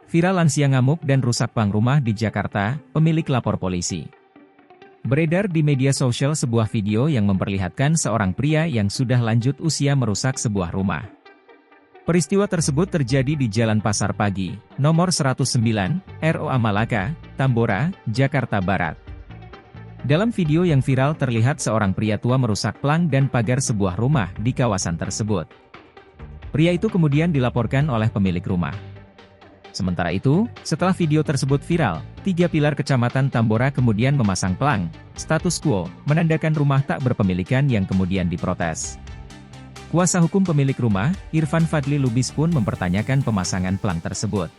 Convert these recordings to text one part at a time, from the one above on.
Viral lansia ngamuk dan rusak plang rumah di Jakarta, pemilik lapor polisi. Beredar di media sosial sebuah video yang memperlihatkan seorang pria yang sudah lanjut usia merusak sebuah rumah. Peristiwa tersebut terjadi di Jalan Pasar Pagi, nomor 109, ROA Malaka, Tambora, Jakarta Barat. Dalam video yang viral terlihat seorang pria tua merusak plang dan pagar sebuah rumah di kawasan tersebut. Pria itu kemudian dilaporkan oleh pemilik rumah. Sementara itu, setelah video tersebut viral, 3 pilar Kecamatan Tambora kemudian memasang plang status quo, menandakan rumah tak berpemilikan yang kemudian diprotes. Kuasa hukum pemilik rumah, Irfan Fadli Lubis pun mempertanyakan pemasangan plang tersebut.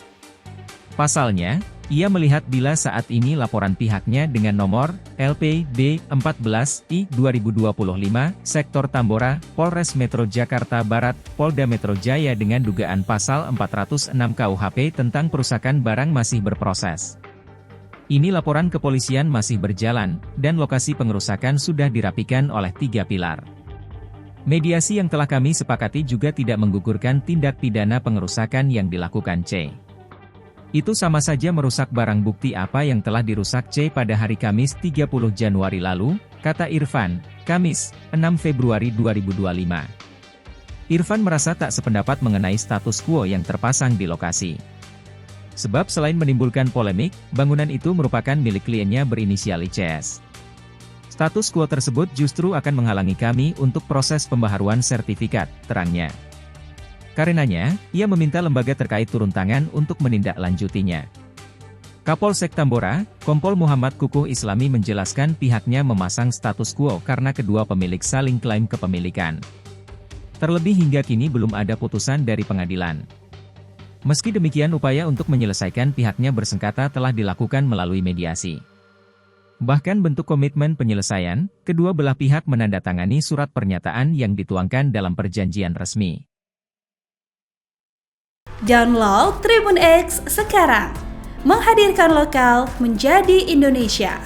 Pasalnya, ia melihat bila saat ini laporan pihaknya dengan nomor LPD 14I/2025, Sektor Tambora, Polres Metro Jakarta Barat, Polda Metro Jaya dengan dugaan pasal 406 KUHP tentang perusakan barang masih berproses. Ini laporan kepolisian masih berjalan, dan lokasi pengerusakan sudah dirapikan oleh 3 pilar. Mediasi yang telah kami sepakati juga tidak menggugurkan tindak pidana pengerusakan yang dilakukan C. Itu sama saja merusak barang bukti apa yang telah dirusak C pada hari Kamis 30 Januari lalu, kata Irfan, Kamis, 6 Februari 2025. Irfan merasa tak sependapat mengenai status quo yang terpasang di lokasi. Sebab selain menimbulkan polemik, bangunan itu merupakan milik kliennya berinisial ICS. Status quo tersebut justru akan menghalangi kami untuk proses pembaharuan sertifikat, terangnya. Karenanya, ia meminta lembaga terkait turun tangan untuk menindaklanjutinya. Kapolsek Tambora, Kompol Muhammad Kukuh Islami menjelaskan pihaknya memasang status quo karena kedua pemilik saling klaim kepemilikan. Terlebih hingga kini belum ada putusan dari pengadilan. Meski demikian upaya untuk menyelesaikan pihaknya bersengketa telah dilakukan melalui mediasi. Bahkan bentuk komitmen penyelesaian, kedua belah pihak menandatangani surat pernyataan yang dituangkan dalam perjanjian resmi. Download Tribun X sekarang, menghadirkan lokal menjadi Indonesia.